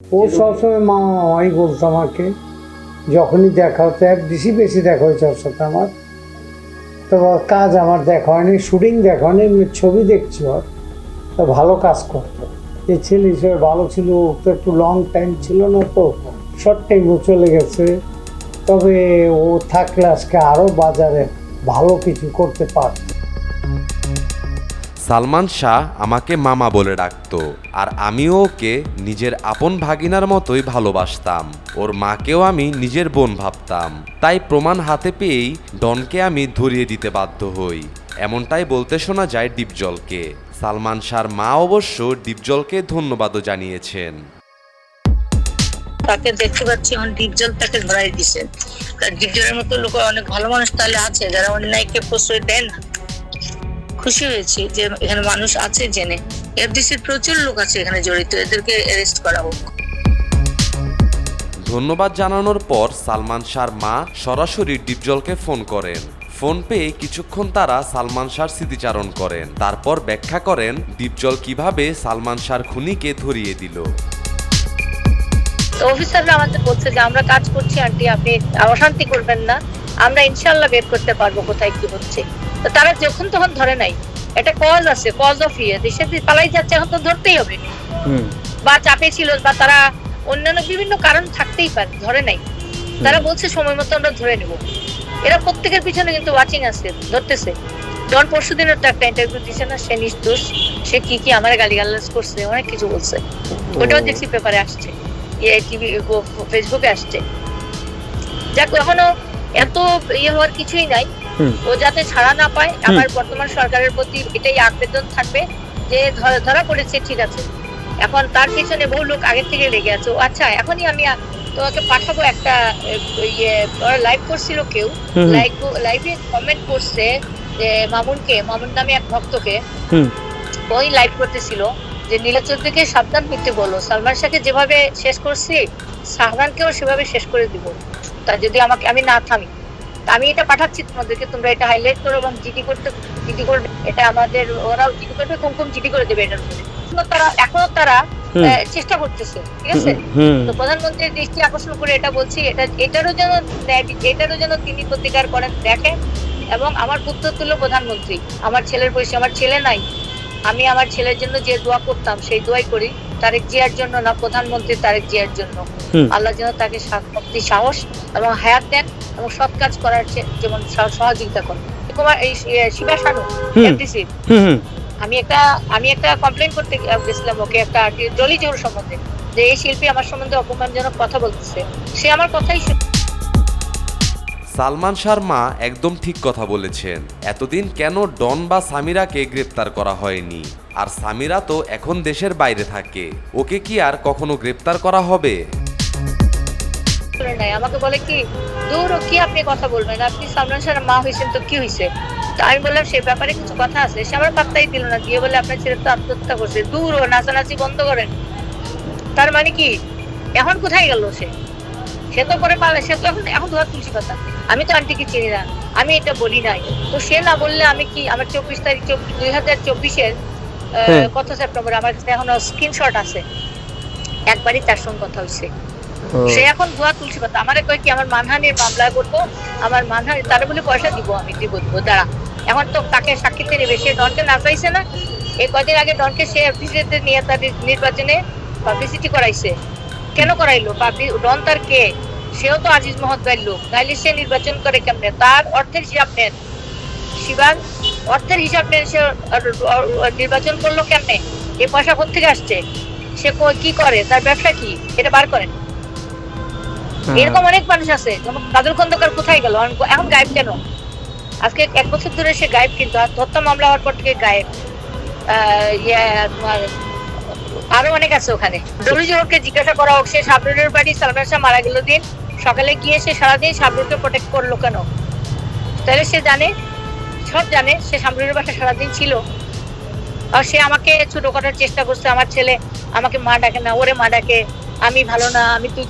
ও সবসময় মা মামাই বলতো আমাকে, যখনই দেখা হতো বেশি দেখা হয়েছে ওর সাথে আমার। তো কাজ আমার দেখা হয়নি, শুটিং দেখা হয়নি, এমনি ছবি দেখছি ওর। তো ভালো কাজ করতো, এই ছেলে হিসেবে ভালো ছিল। ও তো একটু লং টাইম ছিল না, তো শর্ট টাইমও চলে গেছে। তবে ও থাকলে আজকে আরও বাজারে ভালো কিছু করতে পারত। সালমান শাহ আমাকে মামা বলে ডাকতো, আর আমিও ওকে নিজের আপন ভাগিনার মতোই ভালোবাসতাম। ওর মাকেও আমি নিজের বোন ভাবতাম। তাই প্রমাণ হাতে পেয়েই ডনকে আমি ধরিয়ে দিতে বাধ্য হই, এমনটাই বলতে শোনা যায় ডিপজলকে। সালমান শাহর মা অবশ্য ডিপজলকে ধন্যবাদও জানিয়েছেন। তাকে দেখতে পাচ্ছি এখন ডিপজল তাকে ধরাই দিছে। ডিপজলের মতো লোক অনেক ভালো মানুষ তাহলে আছে যারা অন্যায়কে প্রশ্রয় দেন না। খুশি হয়েছি যে এখানে মানুষ আছে জেনে। এফডিসির প্রচুর লোক আছে এখানে জড়িত, এদেরকে অ্যারেস্ট করা হোক। ধন্যবাদ জানানোর পর সালমান শাহর মা সরাসরি ডিপজলকে ফোন করেন। ফোন পেয়ে কিছুক্ষণ তারা সালমান শাহর স্মৃতিচারণ করেন। তারপর ব্যাখ্যা করেন ডিপজল কিভাবে সালমান শাহর খুনিকে ধরিয়ে দিল। তো অফিসাররা আমাদের বলছে যে আমরা কাজ করছি আন্টি, আপনি অশান্তি করবেন না, আমরা ইনশাল্লাহ বের করতে পারবো কোথায় কি হচ্ছে। তো তারা যখন তখন ধরে নাই, এটা কজ আছে, কজ অফ ইয়ে, দেশে পালাই যাচ্ছে, এখন তো ধরতেই হবে। বা চাপে ছিল, বা তারা অন্যান্য বিভিন্ন কারণ থাকতেই পারে, ধরে নাই। তারা বলছে সময় মতো আমরা ধরে নেব। এরা প্রত্যেকের পিছনে কিন্তু ওয়াচিং আছে, ধরতেছে। জন পরশুদিনের তো একটা ইন্টারভিউ দিছে না, সে নির্দোষ, সে কি আমার গালিগালাজ করছে, অনেক কিছু বলছে। ওটাও দেখছি পেপারে আসছে, টিভি ফেসবুকে আসছে। যাক, এখনো এত ইয়ে হওয়ার কিছুই নাই। ও যাতে ছাড়া না পায়, আমার বর্তমান সরকারের প্রতি এটাই আবেদন থাকবে যে ধরা পড়েছে ঠিক আছে, এখন তার পিছনে বহু লোক আগের থেকে লেগে আছে। আচ্ছা, এখনই আমি তোমাকে পাঠাবো একটা ইয়ে, লাইভ করছিল কেউ, লাইভে কমেন্ট করছে যে মামুন নামে এক ভক্তকে, ওই লাইভ করতেছিল যে নীলাচন্দ্রকে সাবধান করতে বলো, সালমান শাহকে যেভাবে শেষ করছি শাহজাহানকেও সেভাবে শেষ করে দিব, তা যদি আমি না থামি। আমি এটা পাঠাচ্ছি তোমাদেরকে, তোমরা এটা হাইলাইট করো এবং জিডি করবে। এটা আমাদের, ওরাও জিডি করবে, কুমকুম জিডি করে দেবে এটার উপরে। এখনো তারা চেষ্টা করতেছে, ঠিক আছে। তো প্রধানমন্ত্রীর দৃষ্টি আকর্ষণ করে এটা বলছি, এটারও যেন তিনি প্রতিকার করেন, দেখেন। এবং আমার পুত্র তুল্য প্রধানমন্ত্রী, আমার ছেলের বয়সে, আমার ছেলে নাই, আমি আমার ছেলের জন্য যে দোয়া করতাম সেই দোয়াই করি, তারেক জিয়ার জন্য না, প্রধানমন্ত্রী তারেক জিয়ার জন্য। আল্লাহ যেন তাকে শক্তি, সাহস এবং হায়াত দেন, এবং সৎ কাজ করার যেমন সহযোগিতা করেন। এই শিবা শানু এফডিসি, আমি একটা কমপ্লেন করতে গেছিলাম ওকে, একটা ডলি জোর সম্বন্ধে, যে এই শিল্পী আমার সম্বন্ধে অপমানজনক কথা বলতেছে। সে আমার কথাই সালমান শাহর মা একদম ঠিক কথা বলেছেন। এতদিন কেন ডন বা সামিরাকে গ্রেপ্তার করা হয়নি? আর সামিরা তো এখন দেশের বাইরে থাকে, ওকে কি আর কখনো গ্রেপ্তার করা হবে? নাই। আমাকে বলে কি, দূর কি আপনি কথা বলবেন, আপনি সালমান শাহর মা হয়েছেন তো কি হয়েছে। আমি বললাম সে ব্যাপারে কিছু কথা আছে, সে আমার পাত্তাই দিল না, দিয়ে বলে আপনার ছেলে তো আত্মহত্যা করছে। দূর, ও নাচানাচি বন্ধ করেন। তার মানে কি, এখন কোথায় গেল সে তো পরে পালে, সে তো এখন ধোয়া তুলসী পাতা। আমি তো আন্টিকে চিনি না, আমি এটা বলি নাই। তো সে না বললে আমি কি, আমার 24 তারিখ 2024-এর কত সেপ্টেম্বর, আমার কাছে এখনো স্ক্রিনশট আছে, একবারই তার সঙ্গে কথা হয়েছে। সে এখন ধোয়া তুলসী পাতা। আমার কয় কি, আমার মানহানির মামলা করবো, আমার মানহানি, তারা বলে পয়সা দিব, আমি দিব দাঁড়া। এখন তো তাকে সাক্ষীতে নেবে, সে ডনকে নাচাইছে না। এই কদিন আগে ডনকে সে এফডিসিতে নিয়ে তার নির্বাচনে পাবলিসিটি করাইছে। কেন করাইলো? ডন তার কে? সেও তো আজিজ মহৎ ভাইয়ের লোক, নাইলে সে নির্বাচন করে কেমনে? তার অর্থের হিসাব নেন, শিবার অর্থের হিসাব নেন, সে নির্বাচন করলো কেমনে? এ পয়সা কোথেকে আসছে? সে কি করে, তার ব্যবসা কি, এটা বার করেন। এরকম অনেক মানুষ আছে। যেমন কাজল খন্দকার কোথায় গেল, এখন গায়েব কেন? আজকে 1 বছর ধরে সে গায়েব, কিন্তু হত্যা মামলা হওয়ার পর থেকে গায়েব। তোমার আরো অনেক আছে ওখানে। ডলিজোরকে জিজ্ঞাসা করা হোক, সে শাবনুরের বাড়ি, সালমান শাহ মারা গেল দিন সকালে গিয়ে সে সারাদিন শাবনুরকে প্রোটেক্ট করলো কেন? তাহলে সে জানে, সব জানে, সে শাবনুরের বাসা সারাদিন ছিল। আর সে আমাকে ছোট করার চেষ্টা করছে। আমার ছেলে আমাকে মা ডাকে না, ওরে মা ডাকে, আমি ভালো না,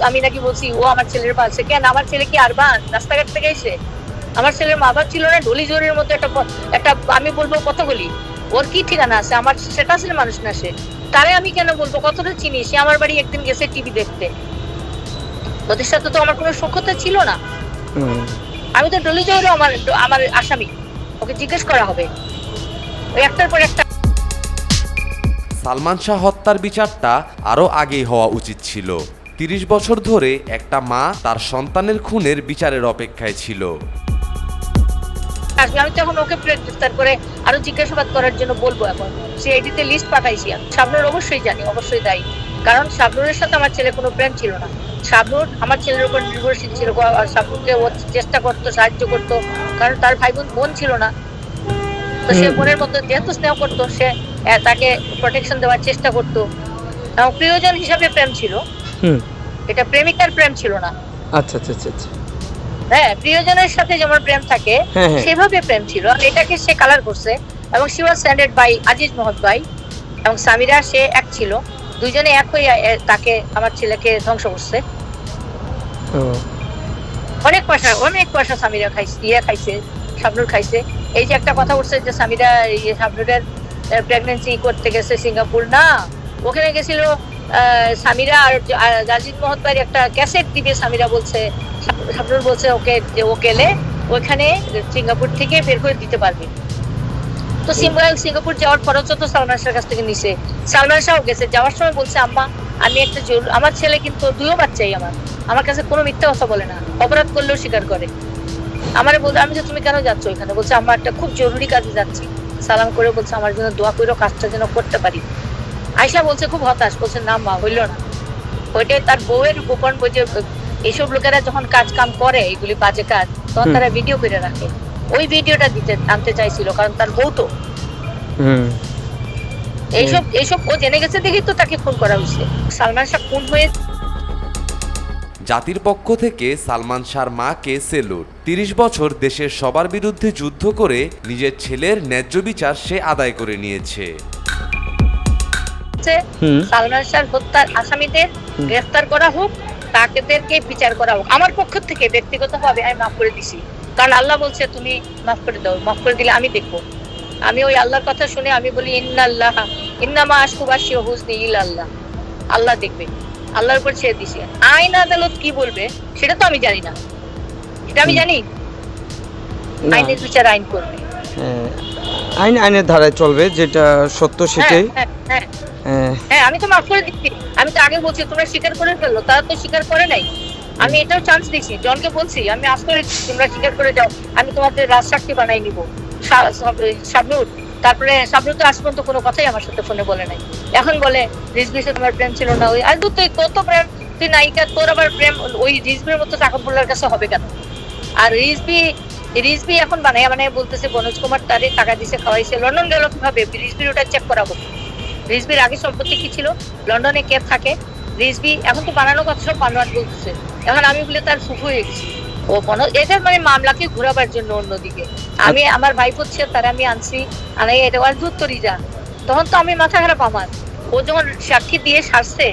আমি নাকি বলছি ও আমার ছেলের পালছে। কেন? আমার ছেলে কি আরবান রাস্তাঘাট থেকে এসে? আমার ছেলের মা বাপ ছিল না ডলিজোরের মতো একটা আমি বলবো কতগুলি, ওর কি ঠিকানা আছে? আমার সেটা আসলে মানুষ না সে। তারে আমি কেন বলবো, কতটা চিনি, সে আমার বাড়ি একদিন গেছে টিভি দেখতে, ওদের সাথে তো আমার কোনো সখ্যতা ছিল না। আমি তো ডলি জয়েরও আমার আমার আসামি, ওকে জিজ্ঞেস করা হবে ওই একটার পর একটা। সালমান শাহ হত্যার বিচারটা আরও আগেই হওয়া উচিত ছিল। ৩০ বছর ধরে একটা মা তার সন্তানের খুনের বিচারের অপেক্ষায় ছিল। আসবে, আমি তখন ওকে গ্রেফতার করে আরো জিজ্ঞাসাবাদ করার জন্য বলবো। এখন সিআইডিতে লিস্ট পাঠাইছি। শাবনূর অবশ্যই জানি, অবশ্যই দায়ী, কারণ শাবনূরের সাথে আমার ছেলে কোনো প্রেম ছিল না। শাবনূর আমার ছেলের উপর নির্ভরশীল ছিল, আর শাবনূরকে ও চেষ্টা করতো, সাহায্য করতো, কারণ তার ভাই বোন ছিল না। তো সে বোনের মতো যেহেতু স্নেহ করতো, সে তাকে প্রোটেকশন দেওয়ার চেষ্টা করতো, এবং প্রিয়জন হিসাবে প্রেম ছিল। এটা প্রেমিকার প্রেম ছিল না। আচ্ছা আচ্ছা আচ্ছা আচ্ছা। হ্যাঁ, প্রিয়জনের সাথে যেমন প্রেম থাকে সেভাবে প্রেম ছিল। এটাকে সে কালার করছে, এবং she was sanded by Aziz Mohammad ভাই এবং সামিরা, সে এক ছিল, দুইজনে এক হয়ে তাকে, আমার ছেলেকে ধ্বংস করছে। অনেক পয়সা সামিরা খাইছে, শাবনূর খাইছে। এই যে একটা কথা উঠছে যে সামিরা শাবনূরের প্রেগন্যান্সি করতে গেছে সিঙ্গাপুর, না, ওখানে গেছিল সামিরা আর আজিজ মোহাম্মদ ভাইয়ের একটা ক্যাসেট দিবে। সামিরা বলছে, শাবনূর বলছে ওকে যে ও গেলে ওখানে সিঙ্গাপুর থেকে বের করে দিতে পারবে। তো সিঙ্গাপুর যাওয়ার খরচও তো সালমান শাহর কাছ থেকে নিছে। সালমান শাহ গেছে, যাওয়ার সময় বলছে আম্মা আমি একটা আমার ছেলে কিন্তু দুইও বাচ্চাই আমার কাছে কোনো মিথ্যা কথা বলে না, অপরাধ করলেও স্বীকার করে। আমারে বলতে, আমি যে তুমি কেন যাচ্ছ ওইখানে? বলছে আমার একটা খুব জরুরি কাজে যাচ্ছি। সালাম করে বলছে আমার জন্য দোয়া করো, কাজটা যেন করতে পারি। আয়শা বলছে খুব হতাশ, বলছে না মা, হইল না। ওইটাই তার বউয়ের গোপন বই, যে এইসব লোকেরা যখন কাজ কাম করে এগুলি বাজে কাজ, তখন তারা ভিডিও করে রাখে। ওই ভিডিওটা আনতে চাইছিল, কারণ তার বউ তো এইসব ও জেনে গেছে দেখি তো তাকে খুন করা হয়েছে। সালমান শাহ খুন হয়ে জাতির পক্ষ থেকে সালমান শাহর মাকে সেলুট। ৩০ বছর দেশের সবার বিরুদ্ধে যুদ্ধ করে নিজের ছেলের ন্যায্য বিচার সে আদায় করে নিয়েছে। সালমান শাহর হত্যার আসামিদের গ্রেফতার করা হোক, তাদেরকে বিচার করা হোক। আমার পক্ষ থেকে ব্যক্তিগতভাবে আমি মাফ করে দিছি, কারণ আল্লাহ বলছে তুমি মাফ করে দাও, মাফ করে দিলে আমি দেখবো। আমি ওই আল্লাহর কথা শুনে আমি বলি ইন্নাল্লাহ ইন্নামা আশকুবাসী হুজনি ইল্লাল্লাহ, আল্লাহ দেখবে, আল্লাহর উপর ছেড়ে দিছি। আইন আদালত কি বলবে সেটা তো আমি জানি না, এটা আমি জানি আইনের বিচার আইন করবে। আইনের ধারায় চলবে, যেটা সত্য সেটাই। হ্যাঁ, আমি তো মাফ করে দিচ্ছি। আমি তো আগে বলছি তোমরা স্বীকার করে ফেললো, তারা তো স্বীকার করে নাই। আমি এটাও চান্স দিচ্ছি, জনকে বলছি আমি আজ করে তোমরা স্বীকার করে যাও, আমি তোমাদের রাজসাক্ষী বানাই নিবো। শাবনূর, তারপরে শাবনূর তো আজ পর্যন্ত কোনো কথাই আমার সাথে ফোনে বলে নাই। এখন বলে রিজভির সাথে আমার প্রেম ছিল না। ওই আর তুই তোর তো প্রেম, তুই নায়িকা, তোর আবার প্রেম ওই রিজভির মতো টাকাপুল্লার কাছে হবে কেন? আর রিজভি এখন বানায় বলতেছে মনোজ কুমার তারে টাকা দিছে, খাওয়াইছে। লন্ডন গেল কিভাবে? রিজভির ওটা চেক করা হোক। রিজভির আগে সম্পত্তি কি ছিল, লন্ডনে কে থাকে, রিজভি এখন তো বানানো কথা সব বানোয়াট বলতেছে। এখন আমি বলে তার সুখ হয়ে গেছি। ও এটার মানে মামলাকে ঘুরাবার জন্য অন্যদিকে আমি আমার ভাই হচ্ছে তারা আমি আনছি, আনাই এটা আর দূর তরি যান, তখন তো আমি মাথা খারাপ আমার। ও যখন সাক্ষী দিয়ে সারছে,